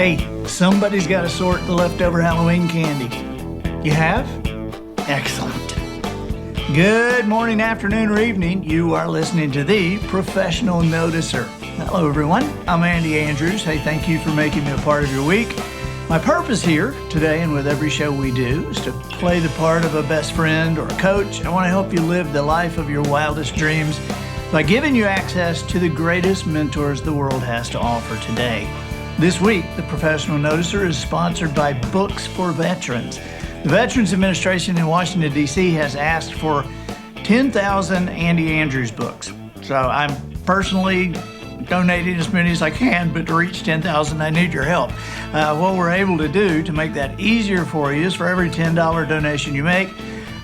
Hey, somebody's got to sort the leftover Halloween candy. You have? Excellent. Good morning, afternoon, or evening. You are listening to The Professional Noticer. Hello, everyone. I'm Andy Andrews. Hey, thank you for making me a part of your week. My purpose here today and with every show we do is to play the part of a best friend or a coach. I want to help you live the life of your wildest dreams by giving you access to the greatest mentors the world has to offer today. This week, The Professional Noticer is sponsored by Books for Veterans. The Veterans Administration in Washington, D.C. has asked for 10,000 Andy Andrews books. So I'm personally donating as many as I can, but to reach 10,000, I need your help. What we're able to do to make that easier for you is for every $10 donation you make,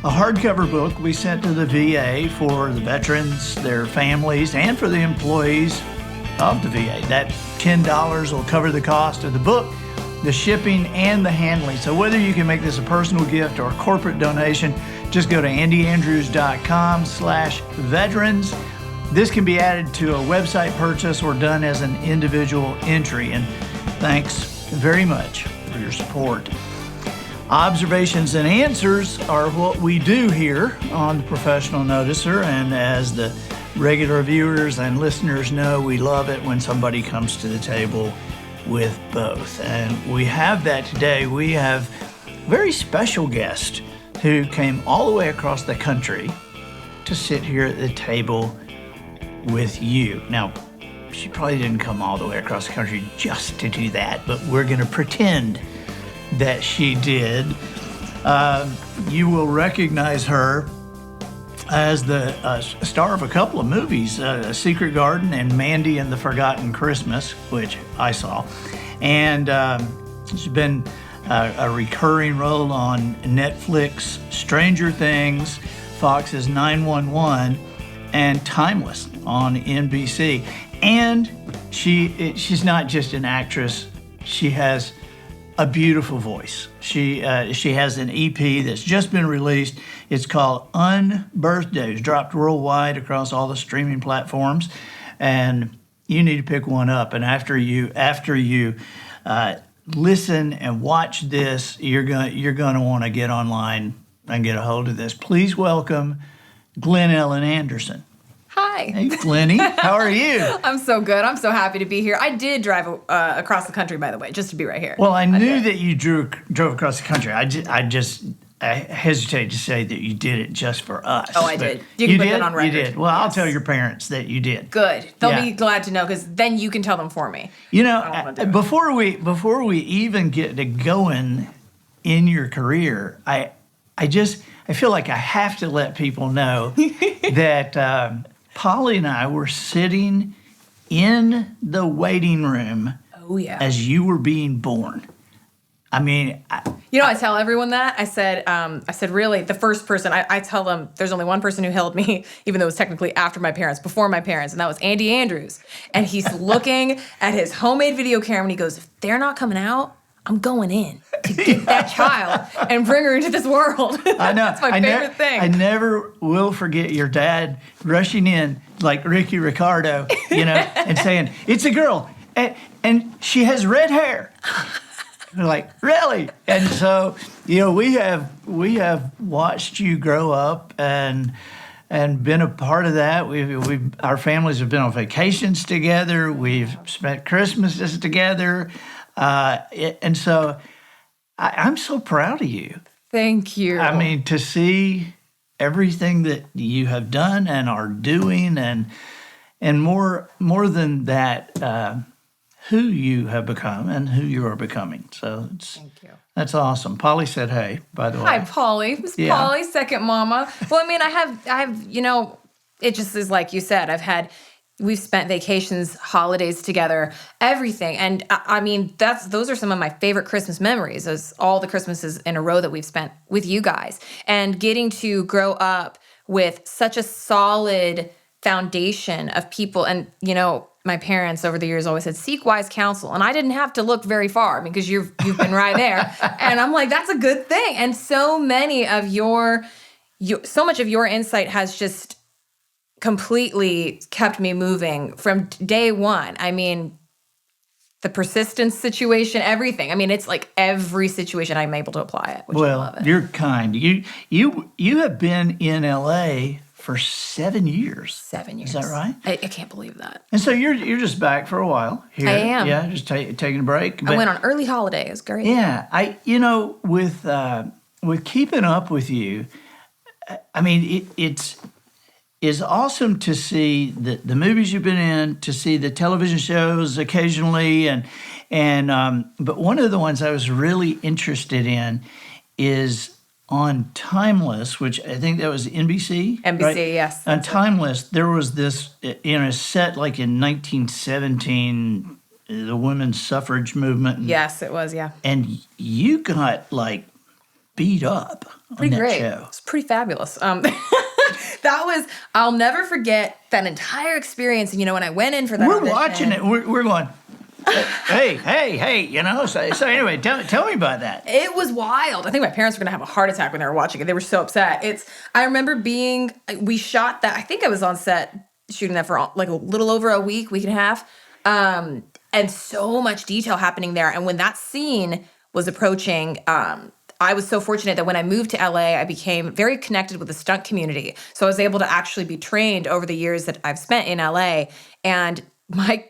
a hardcover book we sent to the VA for the veterans, their families, and for the employees of the VA. That $10 will cover the cost of the book, the shipping, and the handling. So whether you can make this a personal gift or a corporate donation, just go to andyandrews.com/veterans. This can be added to a website purchase or done as an individual entry. And thanks very much for your support. Observations and answers are what we do here on The Professional Noticer. And as the regular viewers and listeners know, we love it when somebody comes to the table with both. And we have that today. We have a very special guest who came all the way across the country to sit here at the table with you. Now, she probably didn't come all the way across the country just to do that, but we're going to pretend that she did. You will recognize her as the star of a couple of movies, Secret Garden and Mandy and the Forgotten Christmas, which I saw. And she's been a recurring role on Netflix, Stranger Things, Fox's 911, and Timeless on NBC. And she's not just an actress, she has a beautiful voice. She has an EP that's just been released. It's called Unbirthday. It's dropped worldwide across all the streaming platforms, and you need to pick one up. And after you listen and watch this, you're gonna want to get online and get a hold of this. Please welcome Glennellen Anderson. Hi. Hey, Glennie. How are you? I'm so good. I'm so happy to be here. I did drive across the country, by the way, just to be right here. Well, I knew that you drove across the country. I hesitate to say that you did it just for us. Oh, I did. You can put that on record. You did. Well, yes. I'll tell your parents that you did. Good. They'll be glad to know, because then you can tell them for me. You know, before we even get to going in your career, I feel like I have to let people know that Polly and I were sitting in the waiting room. Oh, yeah. As you were being born. I mean, I tell everyone that. I said, really, the first person, I tell them there's only one person who held me, even though it was technically after my parents, before my parents, and that was Andy Andrews. And he's looking at his homemade video camera, and he goes, if they're not coming out, I'm going in to get that child and bring her into this world. I know. That's my favorite thing. I never will forget your dad rushing in like Ricky Ricardo, and saying, it's a girl, and she has red hair. We're like, really? And so, we have watched you grow up and been a part of that. Our families have been on vacations together. We've spent Christmases together. And so I'm so proud of you. Thank you. I mean, to see everything that you have done and are doing, and more than that, who you have become and who you are becoming. So thank you. That's awesome. Polly said, hey, by the way. Hi, Polly. It's Polly, second mama. Well, I mean, I have, it just is like you said, we've spent vacations, holidays together, everything. And I mean, those are some of my favorite Christmas memories, is all the Christmases in a row that we've spent with you guys. And getting to grow up with such a solid foundation of people. And, my parents over the years always said, seek wise counsel. And I didn't have to look very far, because you've been right there. And I'm like, that's a good thing. And so many of so much of your insight has just completely kept me moving from day one. I mean, the persistence situation, everything. I mean, it's like every situation I'm able to apply it, which I love it. You're kind. You have been in LA for 7 years. 7 years. Is that right? I can't believe that. And so you're just back for a while here. I am. Yeah, just taking a break. I went on early holiday. It was great. Yeah, with keeping up with you, I mean, it's awesome to see the movies you've been in, to see the television shows occasionally, but one of the ones I was really interested in is on Timeless, which I think that was NBC. NBC, right? yes. On Timeless, there was this set like in 1917, the women's suffrage movement. Yes, it was. Yeah. And you got like beat up on that Great. show. It's pretty fabulous. I'll never forget that entire experience. And, when I went in for that We're audition, watching it. We're going, hey, So anyway, tell me about that. It was wild. I think my parents were going to have a heart attack when they were watching it. They were so upset. I remember we shot that. I think I was on set shooting that for like a little over a week and a half. And so much detail happening there. And when that scene was approaching, I was so fortunate that when I moved to LA, I became very connected with the stunt community. So I was able to actually be trained over the years that I've spent in LA. And my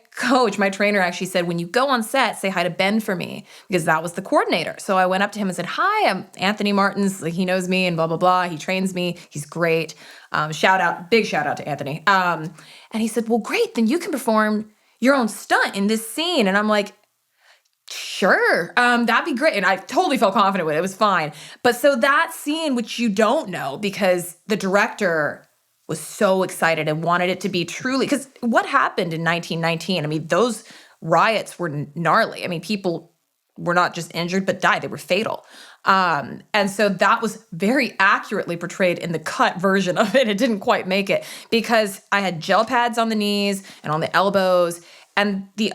trainer actually said, when you go on set, say hi to Ben for me, because that was the coordinator. So I went up to him and said, hi, I'm Anthony Martins. Like, he knows me and blah, blah, blah. He trains me. He's great. Big shout out to Anthony. And he said, well, great. Then you can perform your own stunt in this scene. And I'm like, sure, that'd be great. And I totally felt confident with it. It was fine. But so that scene, which you don't know, because the director was so excited and wanted it to be truly, because what happened in 1919, I mean, those riots were gnarly. I mean, people were not just injured, but died. They were fatal. And so that was very accurately portrayed in the cut version of it. It didn't quite make it because I had gel pads on the knees and on the elbows. And the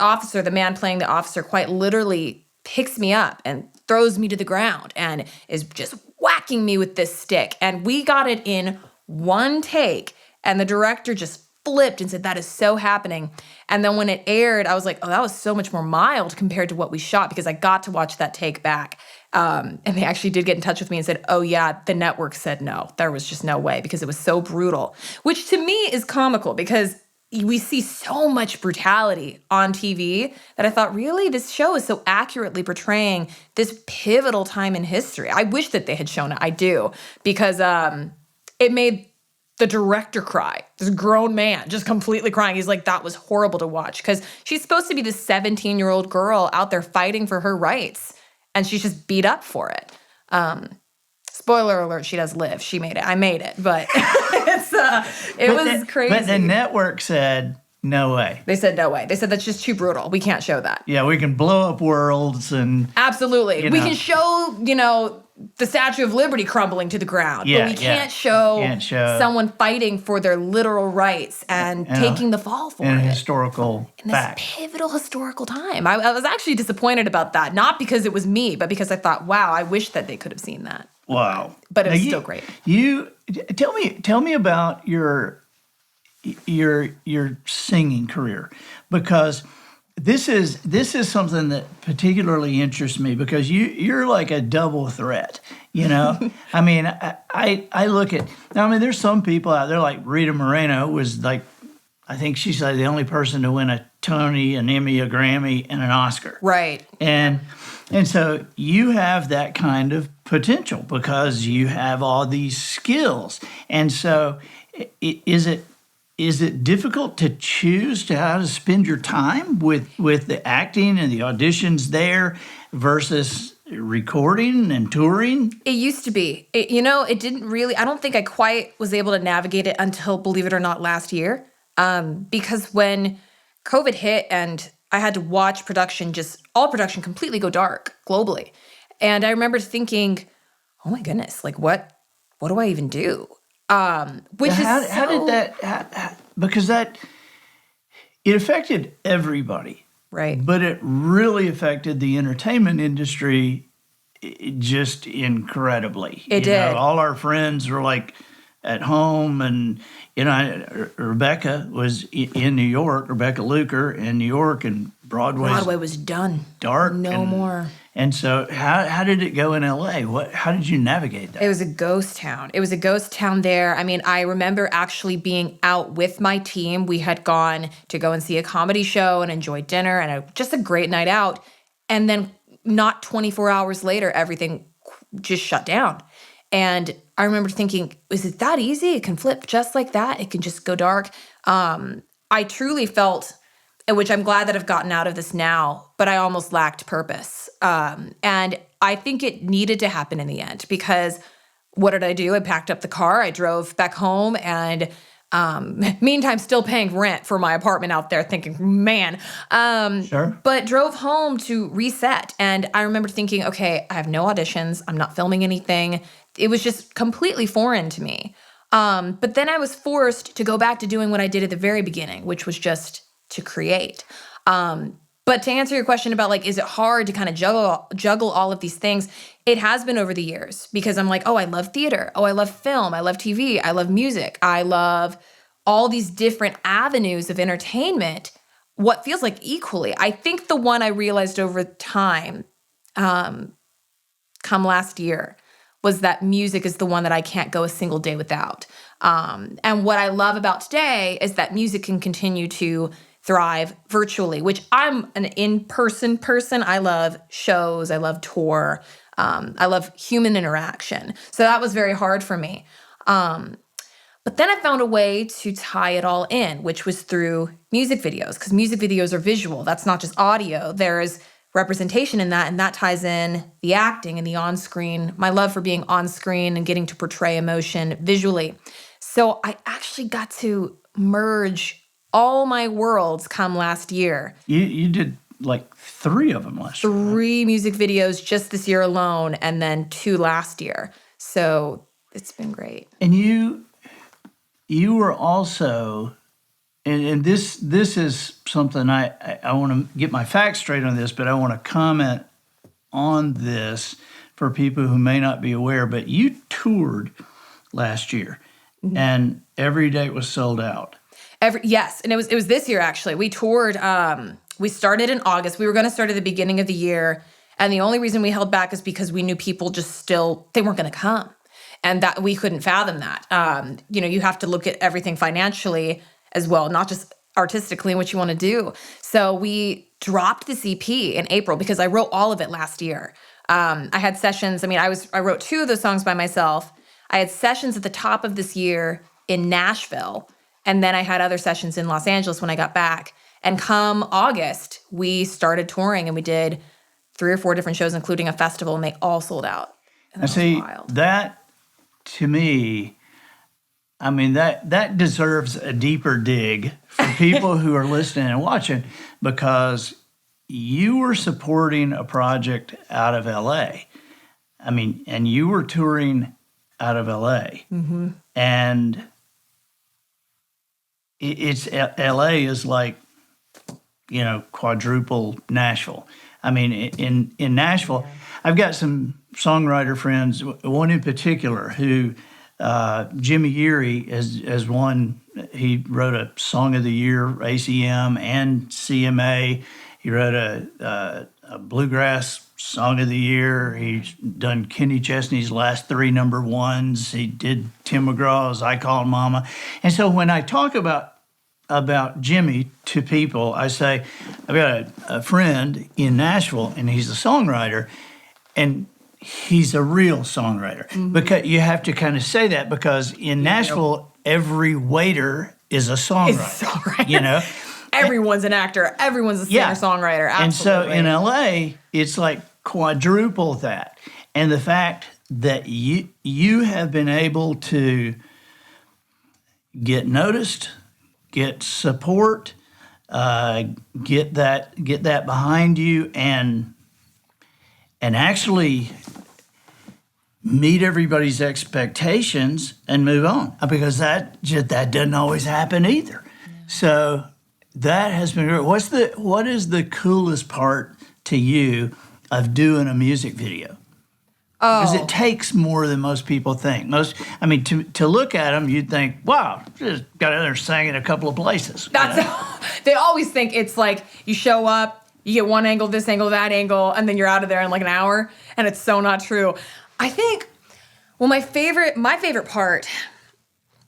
man playing the officer, quite literally picks me up and throws me to the ground and is just whacking me with this stick. And we got it in one take. And the director just flipped and said, that is so happening. And then when it aired, I was like, oh, that was so much more mild compared to what we shot, because I got to watch that take back. And they actually did get in touch with me and said, oh yeah, the network said no. There was just no way, because it was so brutal, which to me is comical because we see so much brutality on TV that I thought, really, this show is so accurately portraying this pivotal time in history. I wish that they had shown it. I do, because it made the director cry. This grown man just completely crying. He's like, that was horrible to watch, because she's supposed to be this 17-year-old girl out there fighting for her rights, and she's just beat up for it. Spoiler alert, she does live. She made it. I made it, but it was crazy. But the network said, no way. They said no way. They said that's just too brutal. We can't show that. Yeah, we can blow up worlds and... Absolutely. We can show, the Statue of Liberty crumbling to the ground. Yeah, but we can't show someone fighting for their literal rights and taking the fall for in it. A historical fact. This pivotal historical time. I was actually disappointed about that. Not because it was me, but because I thought, wow, I wish that they could have seen that. Wow. But it was still great. You tell me about your singing career, because this is something that particularly interests me, because you're like a double threat, I mean, I look at, there's some people out there like Rita Moreno was like, I think she's like the only person to win a Tony, an Emmy, a Grammy, and an Oscar. Right. And so you have that kind of potential because you have all these skills. And so is it difficult to choose how to spend your time with the acting and the auditions there versus recording and touring? It used to be. It didn't really, I don't think I quite was able to navigate it until, believe it or not, last year. Because when COVID hit and I had to watch all production completely go dark globally. And I remember thinking, oh my goodness, like what do I even do? How did that, because it affected everybody. Right. But it really affected the entertainment industry just incredibly. It did. All our friends were like at home, and Rebecca was in New York, Rebecca Luker in New York, and Broadway was done. dark. No more. And so how did it go in LA? How did you navigate that? It was a ghost town. It was a ghost town there. I mean, I remember actually being out with my team. We had gone to go and see a comedy show and enjoy dinner and just a great night out. And then not 24 hours later, everything just shut down. And I remember thinking, is it that easy? It can flip just like that. It can just go dark. I truly felt, which I'm glad that I've gotten out of this now, but I almost lacked purpose. And I think it needed to happen in the end, because what did I do? I packed up the car, I drove back home, and meantime, still paying rent for my apartment out there, thinking, man. Sure. But drove home to reset. And I remember thinking, okay, I have no auditions. I'm not filming anything. It was just completely foreign to me. But then I was forced to go back to doing what I did at the very beginning, which was just to create. But to answer your question about, like, is it hard to kind of juggle all of these things? It has been over the years, because I'm like, oh, I love theater. Oh, I love film. I love TV. I love music. I love all these different avenues of entertainment, what feels like equally. I think the one I realized over time, come last year, was that music is the one that I can't go a single day without. And what I love about today is that music can continue to thrive virtually, which I'm an in-person person. I love shows. I love tour. I love human interaction. So that was very hard for me. But then I found a way to tie it all in, which was through music videos, because music videos are visual. That's not just audio. There is representation in that, and that ties in the acting and the on-screen, my love for being on-screen and getting to portray emotion visually. So I actually got to merge all my worlds come last year. You did like 3 of them last year. 3 music videos just this year alone, and then 2 last year. So it's been great. And you were also, and this is something I want to get my facts straight on this, but I want to comment on this for people who may not be aware, but you toured last year, and every date was sold out. Yes, and it was this year actually. We toured. We started in August. We were going to start at the beginning of the year, and the only reason we held back is because we knew people just they weren't going to come, and that we couldn't fathom that. You have to look at everything financially as well, not just artistically and what you want to do. So we dropped this EP in April because I wrote all of it last year. I had sessions. I mean, I wrote 2 of those songs by myself. I had sessions at the top of this year in Nashville. And then I had other sessions in Los Angeles when I got back. And come August, we started touring, and we did 3 or 4 different shows, including a festival, and they all sold out. And that was wild. That, to me, I mean, that deserves a deeper dig for people who are listening and watching, because you were supporting a project out of LA. I mean, and you were touring out of LA. Mm-hmm. And it's LA is like, quadruple Nashville. I mean, in Nashville, I've got some songwriter friends, one in particular who, Jimmy Yeary has won. He wrote a Song of the Year, ACM and CMA. He wrote a Bluegrass Song of the Year. He's done Kenny Chesney's last 3 number 1s. He did Tim McGraw's I Called Mama. And so when I talk about Jimmy to people, I say, I've got a friend in Nashville, and he's a songwriter, and he's a real songwriter. Mm-hmm. Because you have to kind of say that, because in Nashville, every waiter is a songwriter. Everyone's an actor. Everyone's a singer-songwriter. Absolutely. And so in LA, it's like quadruple that. And the fact that you have been able to get noticed, get support, get that behind you, and actually meet everybody's expectations and move on, because that doesn't always happen either. Yeah. So that has been great. What is the coolest part to you of doing a music video? Because it takes more than most people think. To look at them, you'd think, wow, just got in there singing a couple of places. They always think it's like you show up, You get one angle, this angle, that angle, and then you're out of there in like an hour, and it's so not true. I think, well, my favorite part,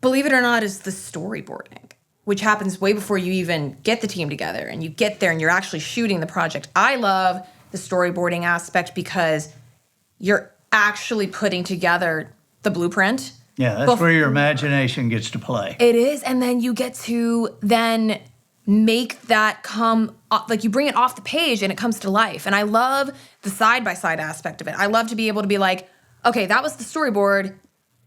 believe it or not, is the storyboarding, which happens way before you even get the team together and you get there and you're actually shooting the project. I love the storyboarding aspect because you're actually putting together the blueprint. Yeah, that's where your imagination gets to play. It is, and then you get to then make that come, like you bring it off the page and it comes to life. And I love the side-by-side aspect of it. I love to be able to be like, okay, that was the storyboard.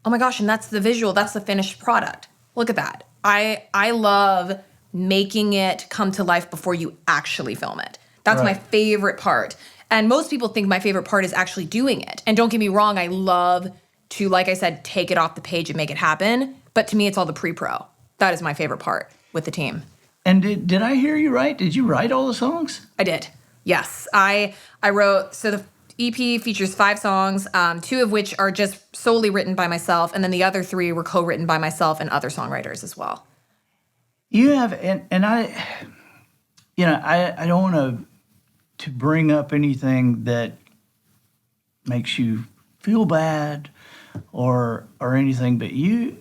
Oh my gosh, and that's the visual, that's the finished product. Look at that. I love making it come to life before you actually film it. That's my favorite part. And most people think my favorite part is actually doing it. And don't get me wrong, I love to, like I said, take it off the page and make it happen. But to me, it's all the pre-pro. That is my favorite part with the team. And did I hear you right? Did you write all the songs? I did. Yes. I wrote, so the EP features 5 songs, 2 of which are just solely written by myself, and then the other 3 were co-written by myself and other songwriters as well. You have, and I, I don't want to bring up anything that makes you feel bad or anything, but you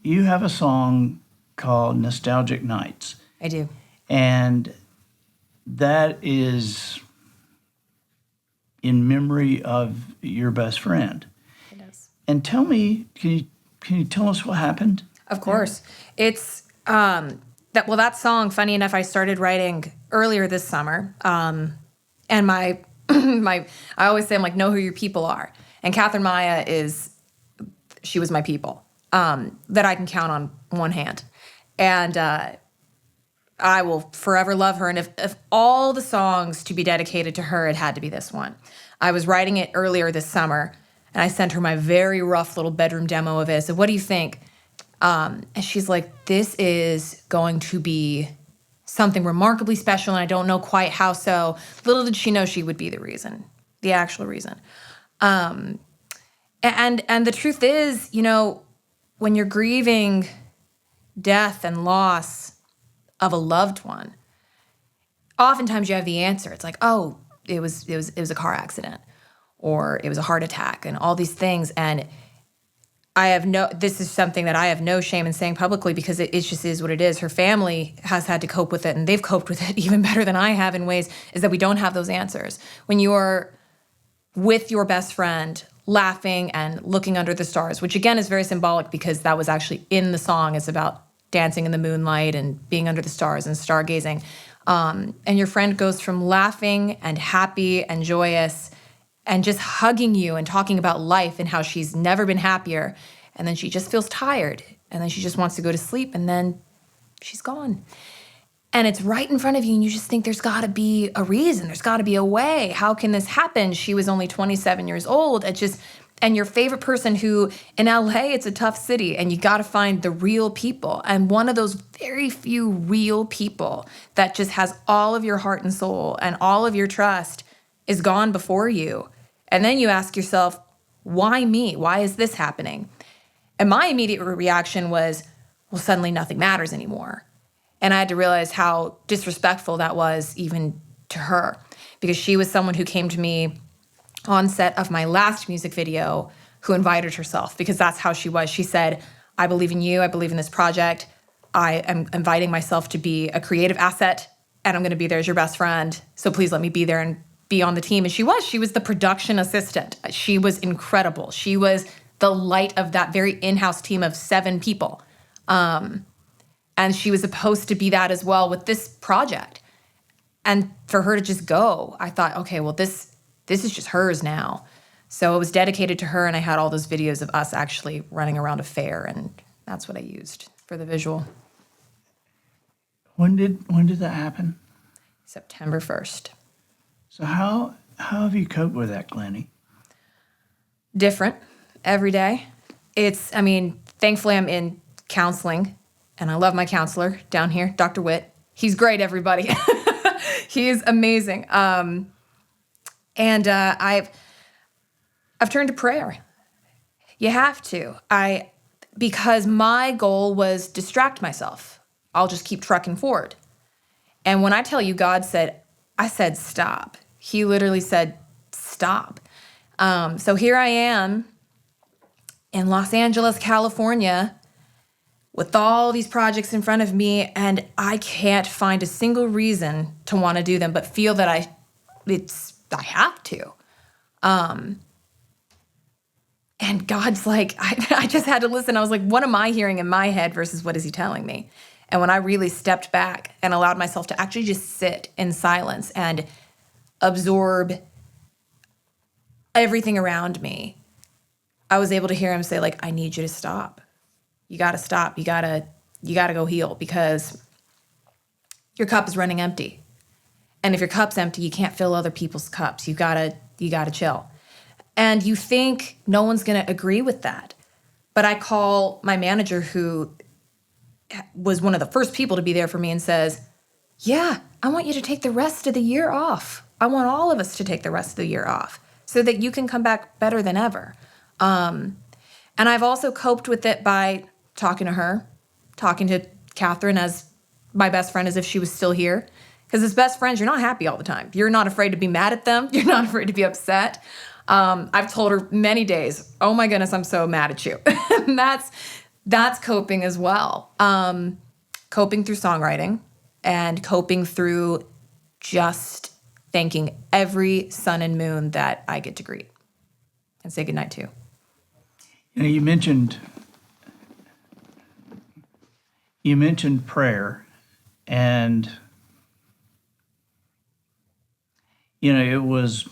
have a song called Nostalgic Nights. I do. And that is in memory of your best friend. It is. And tell me, can you tell us what happened? Of course. It's that song, funny enough, I started writing earlier this summer. And my I always say, I'm like, know who your people are. And Catherine Maya she was my people, that I can count on one hand. And I will forever love her. And if all the songs to be dedicated to her, it had to be this one. I was writing it earlier this summer, and I sent her my very rough little bedroom demo of it. So what do you think? And she's like, this is going to be something remarkably special, and I don't know quite how so. Little did she know she would be the reason, the actual reason. And the truth is, when you're grieving death and loss of a loved one, oftentimes you have the answer. It's like, oh, it was a car accident, or it was a heart attack, and all these things. And this is something that I have no shame in saying publicly, because it just is what it is. Her family has had to cope with it, and they've coped with it even better than I have in ways, is that we don't have those answers. When you are with your best friend, laughing and looking under the stars, which again is very symbolic because that was actually in the song. It's about dancing in the moonlight and being under the stars and stargazing. And your friend goes from laughing and happy and joyous and just hugging you and talking about life and how she's never been happier. And then she just feels tired. And then she just wants to go to sleep. And then she's gone. And it's right in front of you. And you just think there's got to be a reason. There's got to be a way. How can this happen? She was only 27 years old. And your favorite person who, in LA, it's a tough city, and you got to find the real people. And one of those very few real people that just has all of your heart and soul and all of your trust is gone before you. And then you ask yourself, why me? Why is this happening? And my immediate reaction was, well, suddenly nothing matters anymore. And I had to realize how disrespectful that was even to her, because she was someone who came to me on set of my last music video, who invited herself, because that's how she was. She said, I believe in you. I believe in this project. I am inviting myself to be a creative asset, and I'm going to be there as your best friend. So please let me be there and be on the team. And she was the production assistant. She was incredible. She was the light of that very in-house team of 7 people. And she was supposed to be that as well with this project. And for her to just go, I thought, okay, well, this is just hers now. So it was dedicated to her, and I had all those videos of us actually running around a fair, and that's what I used for the visual. When did that happen? September 1st. So how have you coped with that, Glennie? Different every day. Thankfully I'm in counseling, and I love my counselor down here, Dr. Witt. He's great, everybody. He is amazing. And I've turned to prayer. You have to. Because my goal was distract myself. I'll just keep trucking forward. And when I tell you, God said, I said, stop. He literally said, stop. So here I am in Los Angeles, California, with all these projects in front of me, and I can't find a single reason to want to do them, but feel that I have to. And God's like, I just had to listen. I was like, what am I hearing in my head versus what is he telling me? And when I really stepped back and allowed myself to actually just sit in silence and absorb everything around me, I was able to hear him say, like, I need you to stop. You got to stop. You got to go heal, because your cup is running empty. And if your cup's empty, you can't fill other people's cups. You got to chill. And you think no one's going to agree with that. But I call my manager, who was one of the first people to be there for me, and says, yeah, I want you to take the rest of the year off. I want all of us to take the rest of the year off so that you can come back better than ever. And I've also coped with it by talking to her, talking to Catherine as my best friend, as if she was still here. Because as best friends, you're not happy all the time. You're not afraid to be mad at them. You're not afraid to be upset. I've told her many days, oh my goodness, I'm so mad at you. And that's coping as well. Coping through songwriting and coping through just thanking every sun and moon that I get to greet and say goodnight to. You know, you mentioned prayer, and you know, it was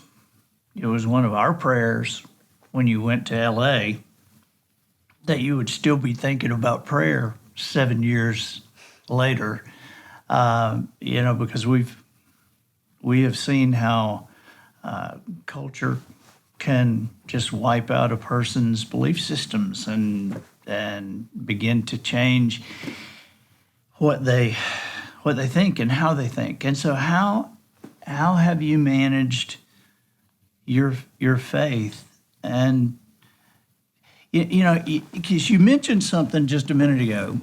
one of our prayers when you went to LA that you would still be thinking about prayer 7 years later. You know, because we have seen how culture can just wipe out a person's belief systems and begin to change what they think and how they think. And so how have you managed your faith? And you know, because you mentioned something just a minute ago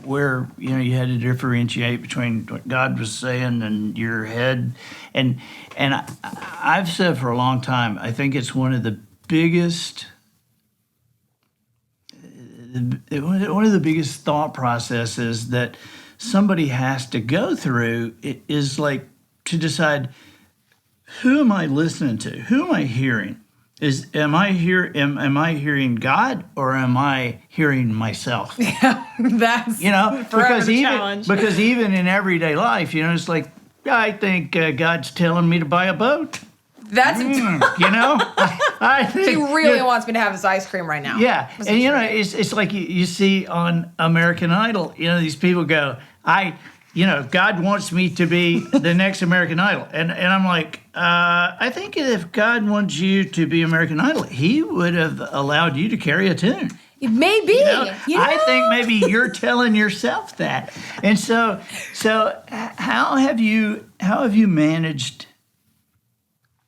where, you know, you had to differentiate between what God was saying and your head. And I've said for a long time, I think it's one of the biggest thought processes that somebody has to go through. It is like to decide, who am I listening to? Who am I hearing? Am I hearing God, or am I hearing myself? Yeah, that's, you know, forever the challenge. Because even in everyday life, you know, it's like, I think God's telling me to buy a boat. That's you know, I think he really wants me to have this ice cream right now. Yeah, and you know, it's like you see on American Idol. You know, these people go, God wants me to be the next American Idol. And I'm like, I think if God wants you to be American Idol, he would have allowed you to carry a tune. Maybe. You know? I think maybe you're telling yourself that. And so how have you managed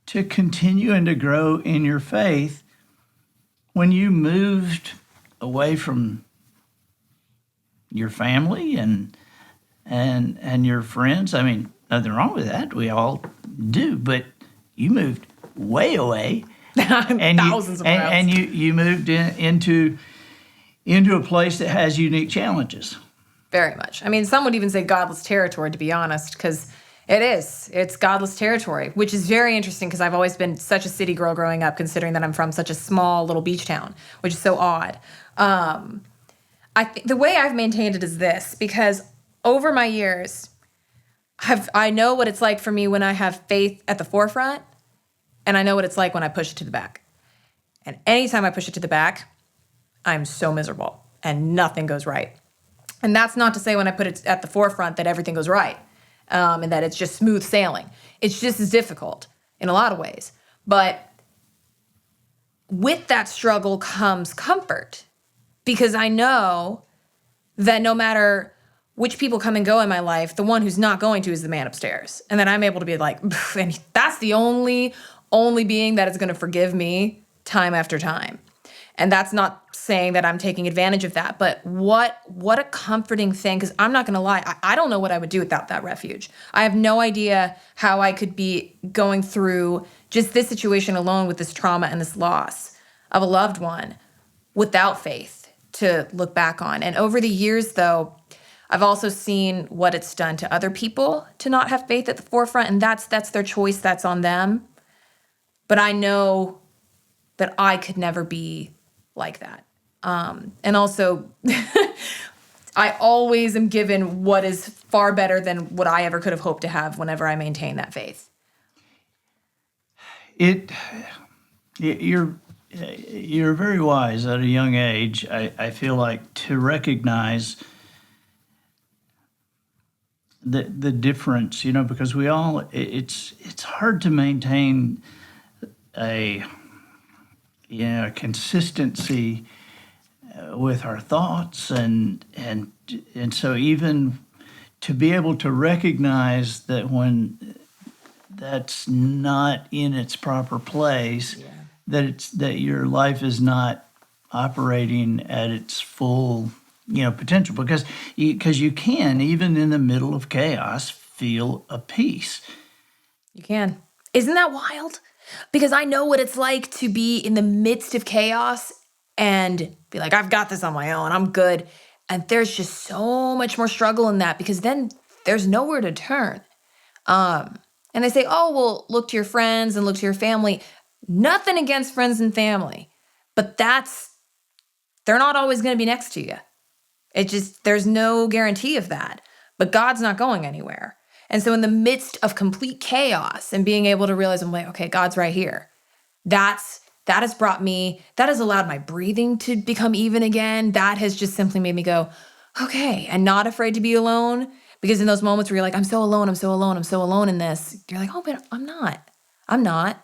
to continue and to grow in your faith when you moved away from your family and your friends? I mean, nothing wrong with that. We all do. But you moved way away. And thousands of miles. And you moved into a place that has unique challenges. Very much. I mean, some would even say godless territory, to be honest, because it is. It's godless territory, which is very interesting because I've always been such a city girl growing up, considering that I'm from such a small little beach town, which is so odd. The way I've maintained it is this, because over my years, I know what it's like for me when I have faith at the forefront, and I know what it's like when I push it to the back. And anytime I push it to the back, I'm so miserable and nothing goes right. And that's not to say when I put it at the forefront that everything goes right, and that it's just smooth sailing. It's just as difficult in a lot of ways. But with that struggle comes comfort, because I know that no matter which people come and go in my life, the one who's not going to is the man upstairs. And then I'm able to be like, and that's the only being that is going to forgive me time after time. And that's not saying that I'm taking advantage of that, but what a comforting thing, because I'm not going to lie, I don't know what I would do without that refuge. I have no idea how I could be going through just this situation alone with this trauma and this loss of a loved one without faith to look back on. And over the years, though, I've also seen what it's done to other people to not have faith at the forefront, and that's their choice, that's on them. But I know that I could never be like that. And also, I always am given what is far better than what I ever could have hoped to have whenever I maintain that faith. You're very wise at a young age. I feel like to recognize the difference, because we all it's hard to maintain a consistency with our thoughts, and so even to be able to recognize that when that's not in its proper place, that your life is not operating at its full potential, because you can, even in the middle of chaos, feel a peace. You can. Isn't that wild? Because I know what it's like to be in the midst of chaos and be like, I've got this on my own, I'm good. And there's just so much more struggle in that, because then there's nowhere to turn. And they say, oh, well, look to your friends and look to your family. Nothing against friends and family, but they're not always going to be next to you. There's no guarantee of that. But God's not going anywhere. And so in the midst of complete chaos and being able to realize, I'm like, okay, God's right here. That has allowed my breathing to become even again. That has just simply made me go, okay, and not afraid to be alone. Because in those moments where you're like, I'm so alone, I'm so alone, I'm so alone in this, you're like, oh, but I'm not.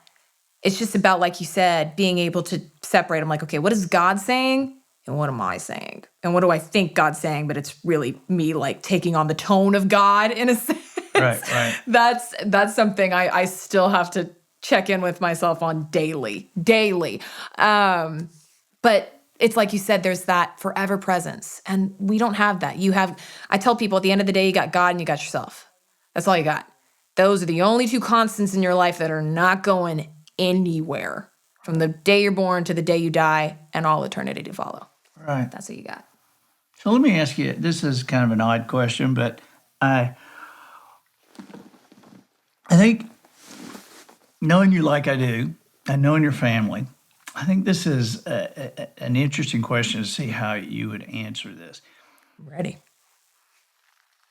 It's just about, like you said, being able to separate. I'm like, okay, what is God saying? And what am I saying? And what do I think God's saying? But it's really me like taking on the tone of God in a sense. Right. That's something I still have to check in with myself on daily. But it's like you said, there's that forever presence. And we don't have that. I tell people at the end of the day, you got God and you got yourself. That's all you got. Those are the only two constants in your life that are not going anywhere from the day you're born to the day you die and all eternity to follow. Right. That's what you got. So let me ask you, this is kind of an odd question, but I think knowing you like I do and knowing your family, I think this is an interesting question to see how you would answer this. I'm ready.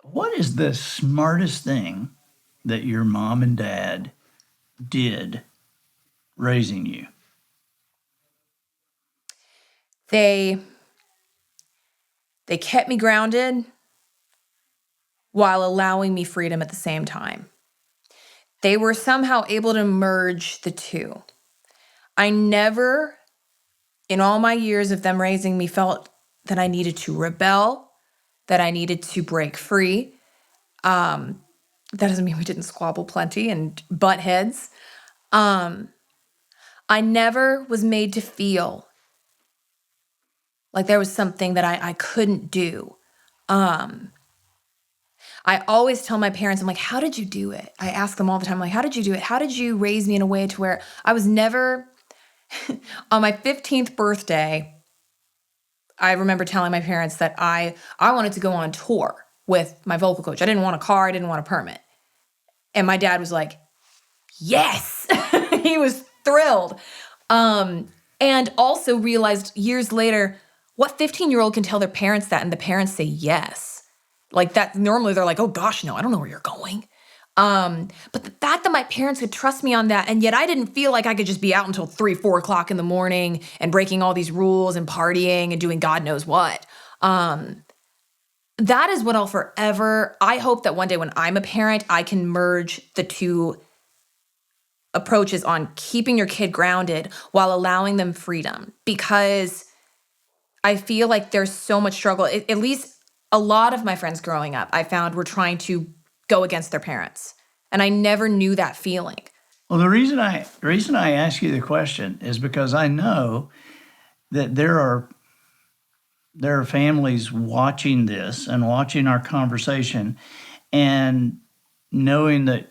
What is the smartest thing that your mom and dad did raising you? They kept me grounded while allowing me freedom at the same time. They were somehow able to merge the two. I never, in all my years of them raising me, felt that I needed to rebel, that I needed to break free. That doesn't mean we didn't squabble plenty and butt heads. I never was made to feel like there was something that I couldn't do. I always tell my parents, I'm like, how did you do it? I ask them all the time, like, how did you do it? How did you raise me in a way to where I was never, on my 15th birthday, I remember telling my parents that I wanted to go on tour with my vocal coach. I didn't want a car, I didn't want a permit. And my dad was like, yes, he was thrilled. And also realized years later, what 15-year-old can tell their parents that and the parents say yes? Like that, normally they're like, oh gosh, no, I don't know where you're going. But the fact that my parents could trust me on that, and yet I didn't feel like I could just be out until 3, 4 o'clock in the morning and breaking all these rules and partying and doing God knows what. That is what I'll forever, I hope that one day when I'm a parent, I can merge the two approaches on keeping your kid grounded while allowing them freedom, because I feel like there's so much struggle. At least a lot of my friends growing up, I found were trying to go against their parents. And I never knew that feeling. Well, the reason I ask you the question is because I know that there are there are families watching this and watching our conversation and knowing that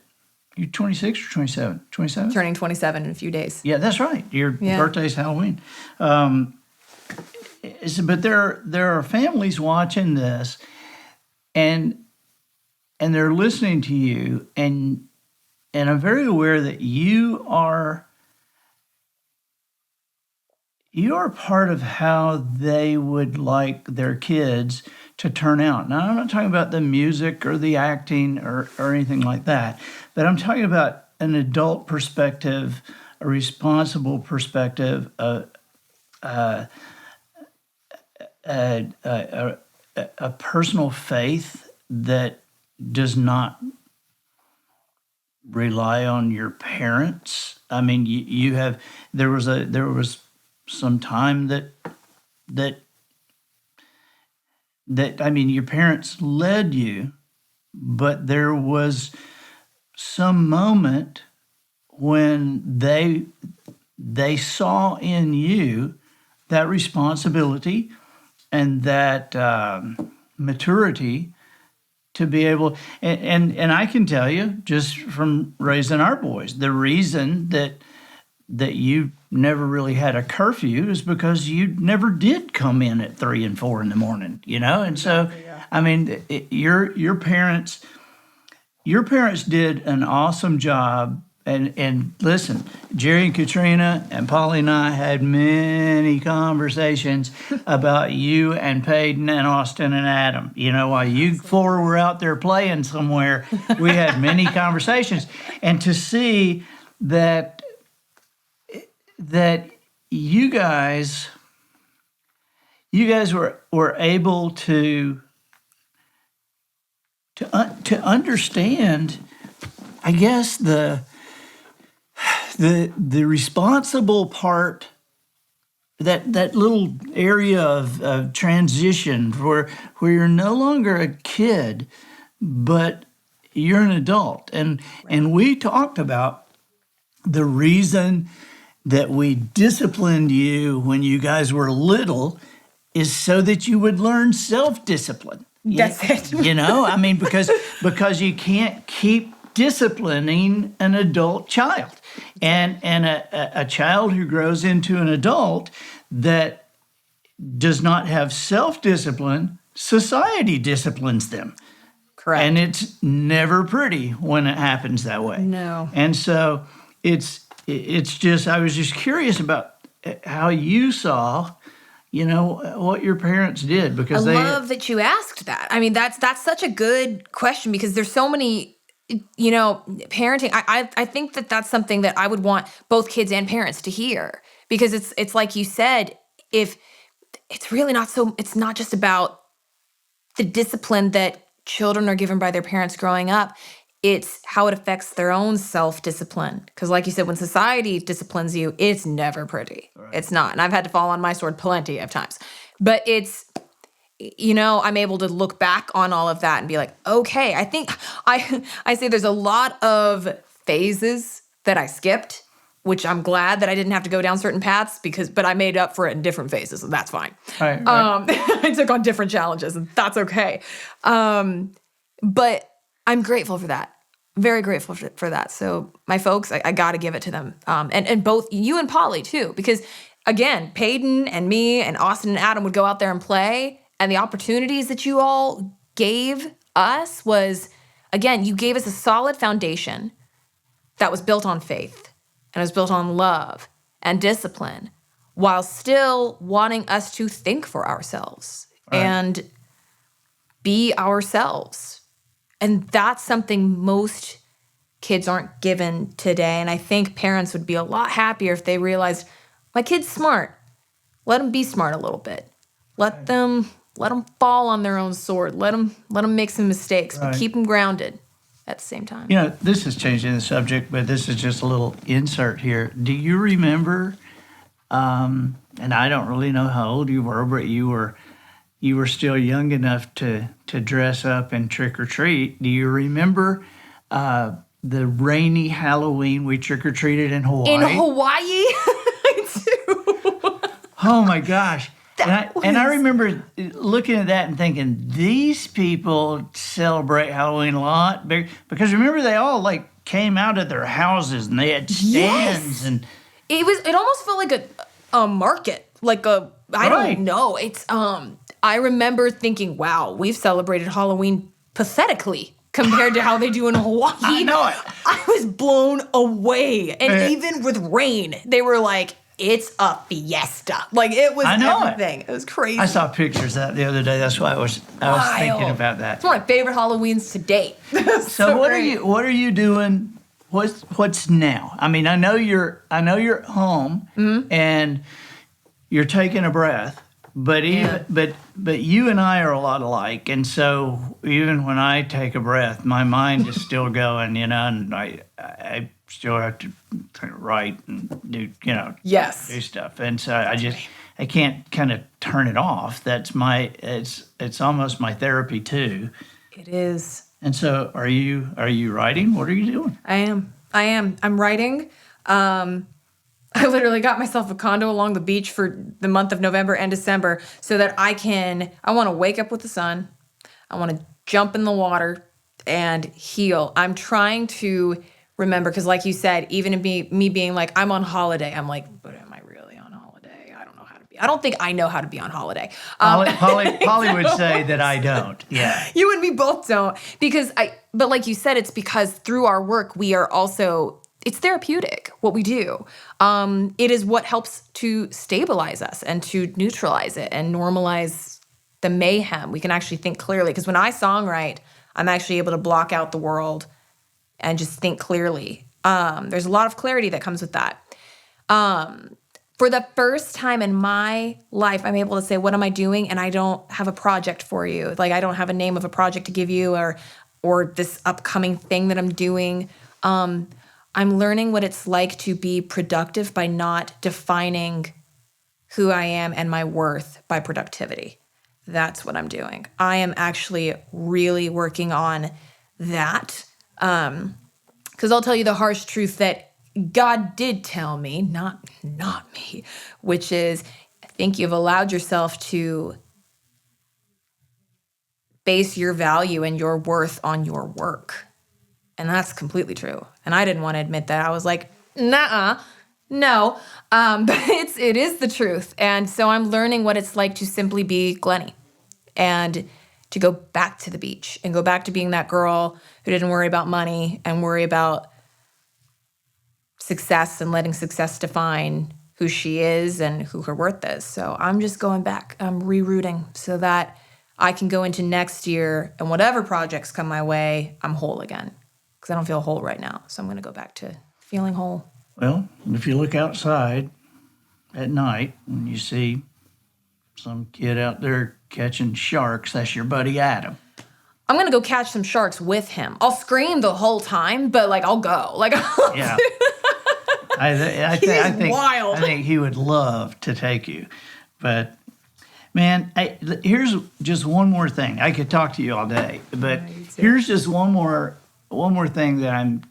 you're 26 or 27? 27? Turning 27 in a few days. Yeah, that's right. Your birthday's Halloween. But there are families watching this, and they're listening to you, and I'm very aware that you are part of how they would like their kids to turn out. Now, I'm not talking about the music or the acting or anything like that, but I'm talking about an adult perspective, a responsible perspective, a personal faith that does not rely on your parents. I mean, you have there was some time that I mean, your parents led you, but there was some moment when they saw in you that responsibility and that maturity to be able, and I can tell you just from raising our boys, the reason that you never really had a curfew is because you never did come in at 3 and 4 in the morning, and so I mean, your parents did an awesome job. And listen, Jerry and Katrina and Polly and I had many conversations about you and Peyton and Austin and Adam. While you four were out there playing somewhere, we had many conversations. And to see that you guys were able to understand, I guess, the responsible part, that little area of transition where you're no longer a kid, but you're an adult. And we talked about the reason that we disciplined you when you guys were little is so that you would learn self-discipline. That's it. I mean, because you can't keep disciplining an adult child. And a child who grows into an adult that does not have self-discipline, society disciplines them. Correct. And it's never pretty when it happens that way. No. And so it's just, I was just curious about how you saw, what your parents did, because I love that you asked that. I mean, that's such a good question, because there's so many, parenting. I think that's something that I would want both kids and parents to hear, because it's like you said, if it's really it's not just about the discipline that children are given by their parents growing up. It's how it affects their own self-discipline. Because like you said, when society disciplines you, it's never pretty. Right. It's not. And I've had to fall on my sword plenty of times. But it's, I'm able to look back on all of that and be like, okay, I think I say there's a lot of phases that I skipped, which I'm glad that I didn't have to go down certain paths, but I made up for it in different phases, and that's fine. Right. I took on different challenges, and that's okay. But I'm grateful for that. Very grateful for that. So my folks, I got to give it to them. And both you and Polly too, because again, Peyton and me and Austin and Adam would go out there and play, and the opportunities that you all gave us was, again, you gave us a solid foundation that was built on faith and was built on love and discipline, while still wanting us to think for ourselves and be ourselves. And that's something most kids aren't given today. And I think parents would be a lot happier if they realized, my kid's smart. Let them be smart a little bit. Let them fall on their own sword. Let them make some mistakes, but keep them grounded at the same time. This is changing the subject, but this is just a little insert here. Do you remember, and I don't really know how old you were, but you were still young enough to dress up and trick or treat. Do you remember the rainy Halloween we trick or treated in Hawaii? In Hawaii? I do. Oh my gosh. And I remember looking at that and thinking, these people celebrate Halloween a lot because remember they all like came out of their houses and they had stands and it almost felt like a market, like I don't know. It's I remember thinking, wow, we've celebrated Halloween pathetically compared to how they do in Hawaii. I know it. I was blown away. And even with rain, they were like, it's a fiesta. Like, it was everything. It was crazy. I saw pictures of that the other day. That's why I was thinking about that. It's one of my favorite Halloweens to date. So what are you doing? What's now? I mean, I know you're at home and you're taking a breath. But you and I are a lot alike, and so even when I take a breath, my mind is still going, and I still have to write and do, do stuff, and so I can't kind of turn it off. That's it's almost my therapy too. It is. And so, are you writing? What are you doing? I am. I'm writing. I literally got myself a condo along the beach for the month of November and December so that I want to wake up with the sun. I want to jump in the water and heal. I'm trying to remember, because like you said, even in me being like, I'm on holiday, I'm like, but am I really on holiday? I don't know how to be. I don't think I know how to be on holiday. Polly would say that I don't. Yeah. You and me both don't. But like you said, it's because through our work, we are also... It's therapeutic, what we do. It is what helps to stabilize us and to neutralize it and normalize the mayhem. We can actually think clearly. Because when I songwrite, I'm actually able to block out the world and just think clearly. There's a lot of clarity that comes with that. For the first time in my life, I'm able to say, what am I doing? And I don't have a project for you. Like, I don't have a name of a project to give you or this upcoming thing that I'm doing. I'm learning what it's like to be productive by not defining who I am and my worth by productivity. That's what I'm doing. I am actually really working on that. Because I'll tell you the harsh truth that God did tell me, not me, which is, I think you've allowed yourself to base your value and your worth on your work. And that's completely true. And I didn't want to admit that. I was like, no. But it is the truth. And so I'm learning what it's like to simply be Glennie and to go back to the beach and go back to being that girl who didn't worry about money and worry about success and letting success define who she is and who her worth is. So I'm just going back. I'm rerouting so that I can go into next year and whatever projects come my way, I'm whole again. Because I don't feel whole right now. So I'm going to go back to feeling whole. Well, if you look outside at night and you see some kid out there catching sharks, that's your buddy Adam. I'm going to go catch some sharks with him. I'll scream the whole time, but I'll go. Yeah. I think wild. I think he would love to take you. But man, here's just one more thing. I could talk to you all day, but here's just one more thing that I'm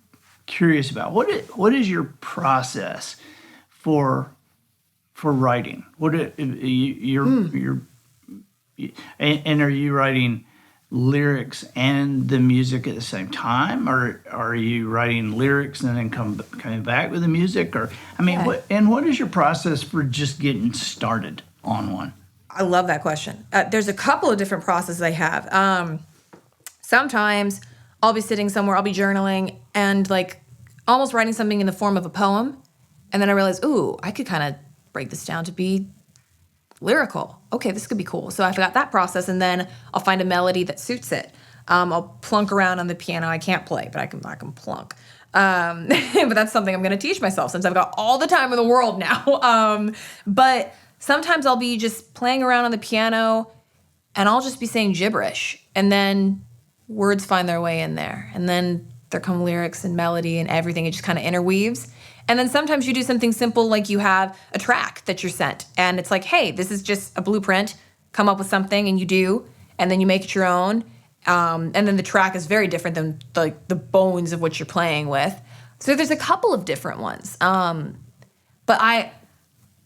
curious about. What is your process for writing? And are you writing lyrics and the music at the same time, or are you writing lyrics and then coming back with the music? Or what is your process for just getting started on one? I love that question. There's a couple of different processes I have. Sometimes I'll be sitting somewhere, I'll be journaling and almost writing something in the form of a poem. And then I realize, I could kind of break this down to be lyrical. Okay, this could be cool. So I forgot that process, and then I'll find a melody that suits it. I'll plunk around on the piano. I can't play, but I can plunk. But that's something I'm going to teach myself since I've got all the time in the world now. But sometimes I'll be just playing around on the piano, and I'll just be saying gibberish, and then words find their way in there. And then there come lyrics and melody and everything. It just kind of interweaves. And then sometimes you do something simple, like you have a track that you're sent. And it's like, hey, this is just a blueprint. Come up with something, and you do. And then you make it your own. And then the track is very different than the bones of what you're playing with. So there's a couple of different ones. But I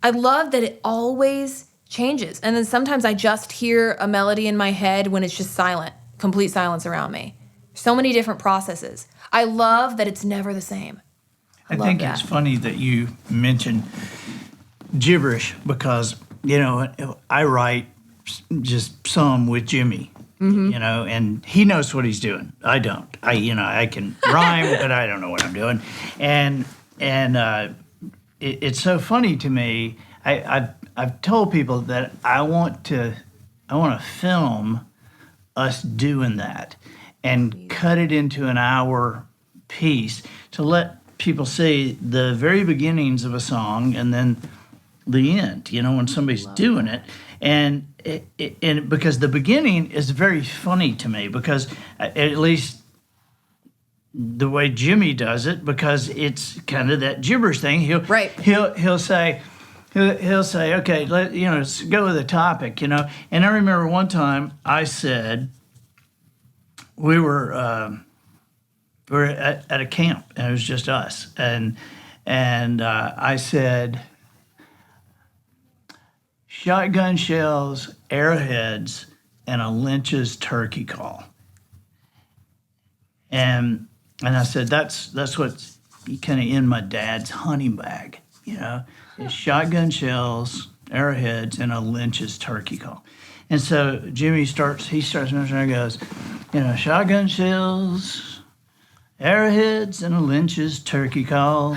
love that it always changes. And then sometimes I just hear a melody in my head when it's just silent, complete silence around me. So many different processes. I love that it's never the same. I think it's funny that you mentioned gibberish because, I write just some with Jimmy, and he knows what he's doing. I don't. I can rhyme, but I don't know what I'm doing. And it's so funny to me. I've told people that I want to film us doing that and cut it into an hour piece to let people see the very beginnings of a song and then the end, when somebody's doing it. And because the beginning is very funny to me because at least the way Jimmy does it, because it's kind of that gibberish thing. He'll say, okay, let's go with the topic, And I remember one time I said, we were at a camp and it was just us, and I said, shotgun shells, arrowheads, and a Lynch's turkey call, and I said that's what's kind of in my dad's hunting bag, is shotgun shells, arrowheads, and a Lynch's turkey call. And so Jimmy starts mentioning and goes, shotgun shells, arrowheads, and a Lynch's turkey call.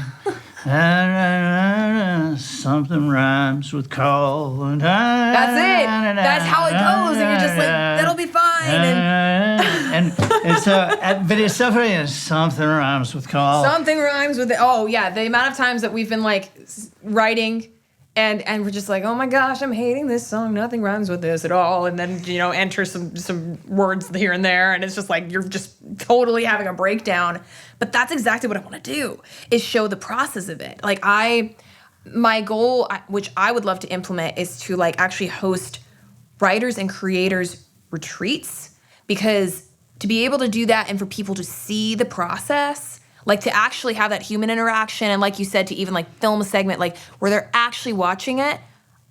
Something rhymes with call. That's it. That's how it goes. And you're just like, that'll be fine. But it's so funny. Something rhymes with call. Something rhymes with it. Oh, yeah. The amount of times that we've been like writing and we're just like, oh my gosh, I'm hating this song. Nothing rhymes with this at all. And then, enter some words here and there. And it's just like, you're just totally having a breakdown. But that's exactly what I want to do, is show the process of it. Like my goal, which I would love to implement, is to like actually host writers and creators retreats, because to be able to do that and for people to see the process, like to actually have that human interaction, and like you said, to even like film a segment like where they're actually watching it,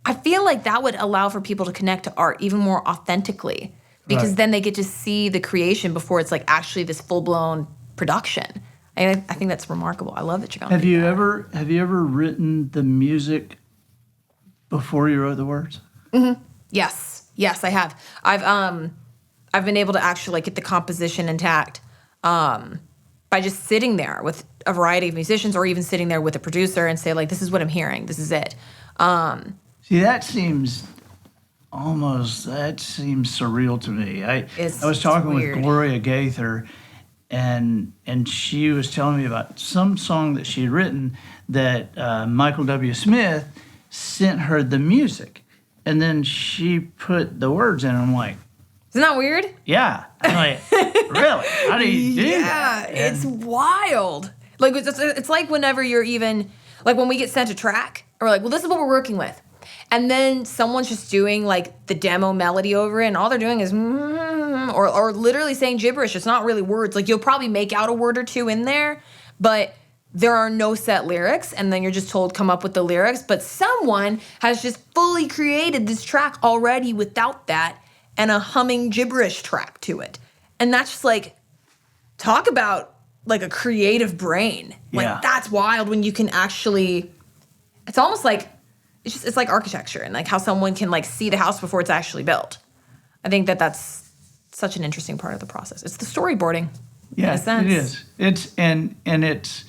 I feel like that would allow for people to connect to art even more authentically, because then they get to see the creation before it's like actually this full-blown production. I think that's remarkable. I love that you're going to do that. Have you ever written the music before you wrote the words? Mm-hmm. Yes, I have. I've been able to actually like get the composition intact by just sitting there with a variety of musicians, or even sitting there with a producer and say like, this is what I'm hearing. This is it. See, that seems surreal to me. I was talking with Gloria Gaither, and she was telling me about some song that she had written that Michael W. Smith sent her the music, and then she put the words in. And I'm like, isn't that weird? Yeah. I'm like, really? How do you do that? Yeah, it's wild. Like it's like whenever you're even like when we get sent a track, or like, well, this is what we're working with. And then someone's just doing like the demo melody over it, and all they're doing is or literally saying gibberish. It's not really words. Like you'll probably make out a word or two in there, but there are no set lyrics, and then you're just told come up with the lyrics. But someone has just fully created this track already without that, and a humming gibberish track to it. And that's just like, talk about like a creative brain. Like that's wild when you can actually, it's almost like, it's like architecture and like how someone can like see the house before it's actually built. I think that's such an interesting part of the process. It's the storyboarding. Yeah, in a sense. it is.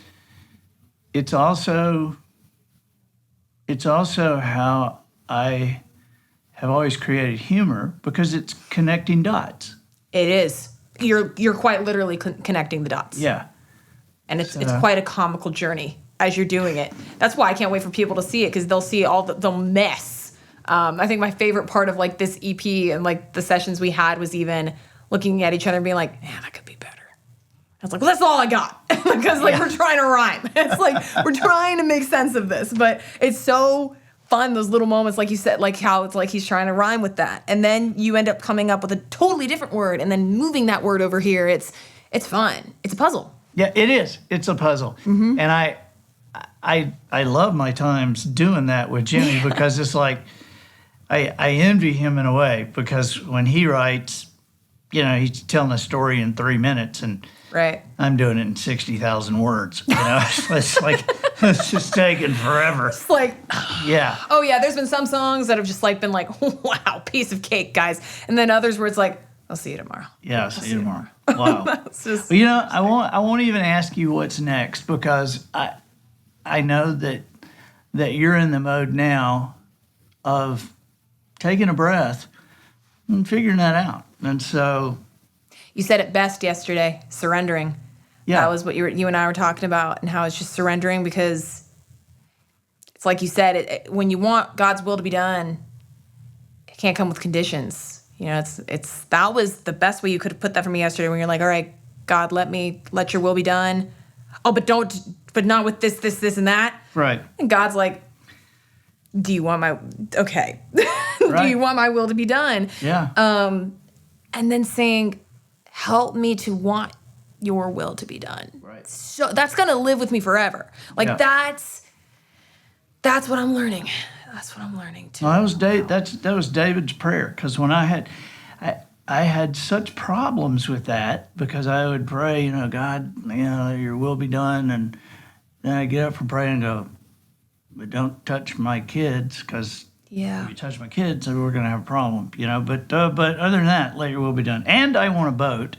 It's also how I have always created humor, because it's connecting dots. It is. You're quite literally connecting the dots. Yeah. And it's quite a comical journey as you're doing it. That's why I can't wait for people to see it, because they'll see all the mess. I think my favorite part of like this EP and like the sessions we had was even looking at each other and being like, man, that could be better. I was like, well, that's all I got. Because like we're trying to rhyme. It's like we're trying to make sense of this. But it's so fun, those little moments, like you said, like how it's like he's trying to rhyme with that. And then you end up coming up with a totally different word and then moving that word over here. It's fun. It's a puzzle. Yeah, it is. It's a puzzle. Mm-hmm. And I love my times doing that with Jimmy because it's like, I envy him in a way, because when he writes, he's telling a story in 3 minutes, and Right. I'm doing it in 60,000 words. It's like, it's just taking forever. It's like, Yeah. oh yeah, there's been some songs that have just like been like, wow, piece of cake, guys. And then others where it's like, I'll see you tomorrow. Yeah, see you tomorrow. Wow. That's just, Well, I won't even ask you what's next, because I know that you're in the mode now of taking a breath and figuring that out. And so you said it best yesterday, surrendering. Yeah. That was what you and I were talking about, and how it's just surrendering, because it's like you said, when you want God's will to be done, it can't come with conditions. It's that was the best way you could have put that for me yesterday, when you're like, all right, God, let your will be done. Oh, but not with this, and that. Right. And God's like, do you want my, okay. Right. Do you want my will to be done? Yeah. And then saying, help me to want your will to be done. Right. So that's going to live with me forever. Like Yeah. that's what I'm learning. That's what I'm learning too. Well, that was David's prayer, because when I had such problems with that, because I would pray, God, your will be done, and then I get up from praying and go, but don't touch my kids, because if you touch my kids, then we're going to have a problem, But other than that, let your will be done. And I want a boat.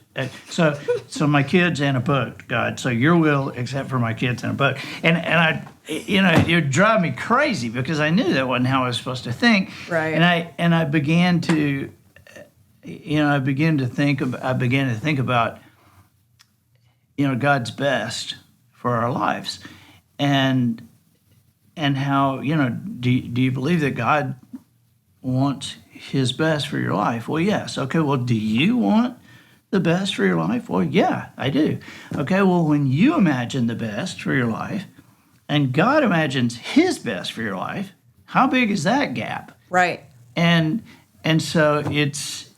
So my kids and a boat, God. So your will, except for my kids and a boat. And I, it would drive me crazy, because I knew that wasn't how I was supposed to think. Right. And I began to, I began to think about, God's best for our lives, and how, do you believe that God wants his best for your life? Well, yes. Okay, well, do you want the best for your life? Well, yeah, I do. Okay, well, when you imagine the best for your life, and God imagines his best for your life, how big is that gap? Right. And so it's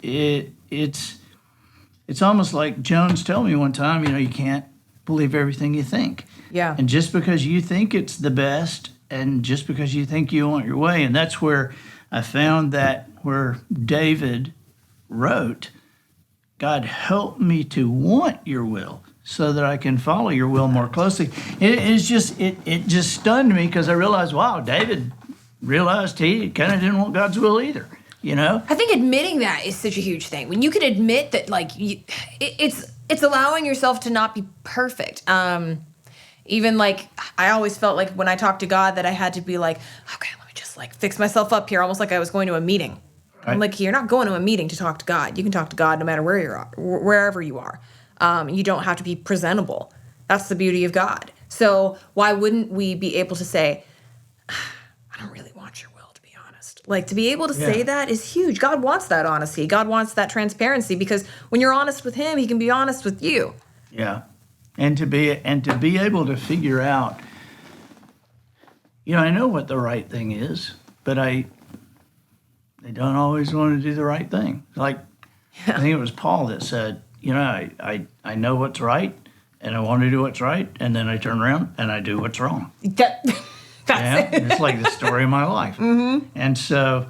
almost like Jones told me one time, you can't believe everything you think. Yeah. And just because you think it's the best, and just because you think you want your way, and that's where I found that where David wrote, God, help me to want your will so that I can follow your will more closely. It just stunned me, because I realized, wow, David realized he kind of didn't want God's will either. I think admitting that is such a huge thing. When you can admit that, like, it's allowing yourself to not be perfect. Even like, I always felt like when I talked to God that I had to be like, okay, let me just like fix myself up here, almost like I was going to a meeting. Right. I'm like, you're not going to a meeting to talk to God. You can talk to God no matter wherever you are. You don't have to be presentable. That's the beauty of God. So why wouldn't we be able to say, I don't really want your will, to be honest. Like, to be able to say that is huge. God wants that honesty. God wants that transparency, because when you're honest with him, he can be honest with you. Yeah. And to be able to figure out, I know what the right thing is, but they don't always want to do the right thing. Like, I think it was Paul that said, I know what's right, and I want to do what's right, and then I turn around and I do what's wrong. That's it. It's like the story of my life. Mm-hmm. And so,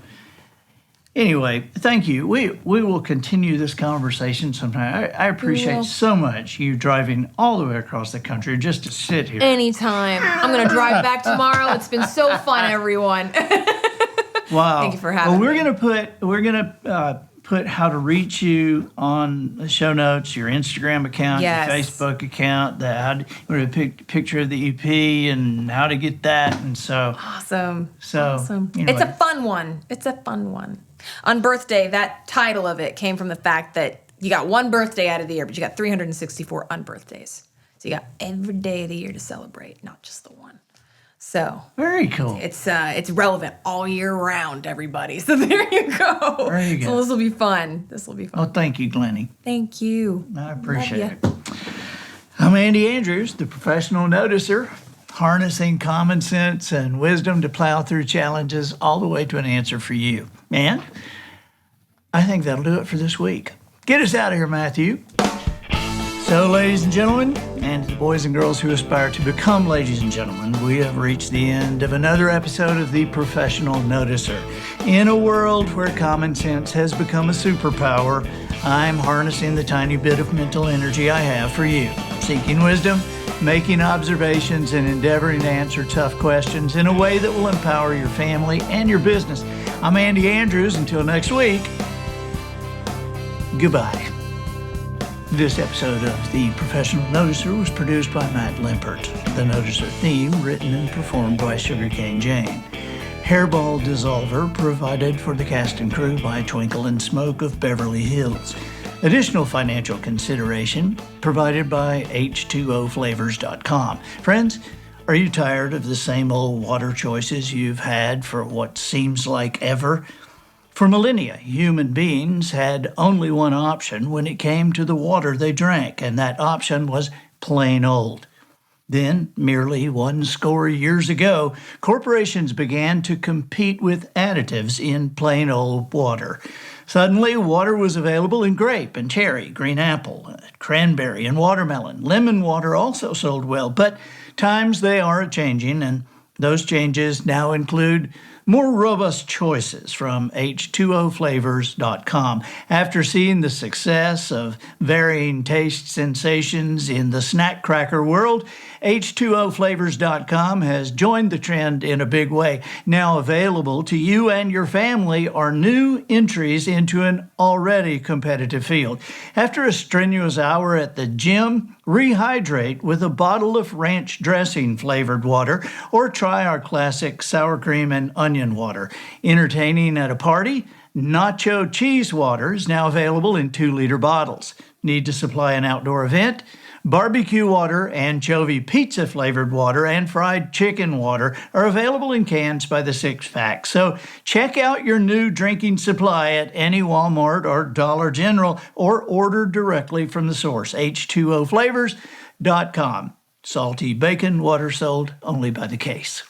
anyway, thank you. We will continue this conversation sometime. I appreciate so much you driving all the way across the country just to sit here. Anytime. I'm going to drive back tomorrow. It's been so fun, everyone. Wow. Thank you for having me. We're gonna put how to reach you on the show notes, your Instagram account, your Facebook account, we're gonna picture of the EP and how to get that, and so awesome. Anyway. It's a fun one. Unbirthday, that title of it came from the fact that you got one birthday out of the year, but you got 364 unbirthdays. So you got every day of the year to celebrate, not just the one. So very cool. It's relevant all year round, everybody. So there you go. Very good. So this will be fun. Oh, thank you, Glennie. Thank you. I appreciate it. I'm Andy Andrews, the professional noticer, harnessing common sense and wisdom to plow through challenges all the way to an answer for you. And I think that'll do it for this week. Get us out of here, Matthew. So, ladies and gentlemen, and to the boys and girls who aspire to become ladies and gentlemen, we have reached the end of another episode of The Professional Noticer. In a world where common sense has become a superpower, I'm harnessing the tiny bit of mental energy I have for you, seeking wisdom, making observations, and endeavoring to answer tough questions in a way that will empower your family and your business. I'm Andy Andrews. Until next week, goodbye. This episode of The Professional Noticer was produced by Matt Limpert. The Noticer theme written and performed by Sugarcane Jane. Hairball Dissolver provided for the cast and crew by Twinkle and Smoke of Beverly Hills. Additional financial consideration provided by H2OFlavors.com. Friends, are you tired of the same old water choices you've had for what seems like ever? For millennia, human beings had only one option when it came to the water they drank, and that option was plain old. Then, merely 100 years ago, corporations began to compete with additives in plain old water. Suddenly, water was available in grape and cherry, green apple, cranberry and watermelon. Lemon water also sold well, but times they are a-changing, and those changes now include more robust choices from H2OFlavors.com. After seeing the success of varying taste sensations in the snack cracker world, H2OFlavors.com has joined the trend in a big way. Now available to you and your family are new entries into an already competitive field. After a strenuous hour at the gym, rehydrate with a bottle of ranch dressing flavored water, or try our classic sour cream and onion water. Entertaining at a party? Nacho cheese water is now available in 2-liter bottles. Need to supply an outdoor event? Barbecue water, anchovy pizza flavored water, and fried chicken water are available in cans by the 6-pack. So check out your new drinking supply at any Walmart or Dollar General, or order directly from the source, H2OFlavors.com. Salty bacon water sold only by the case.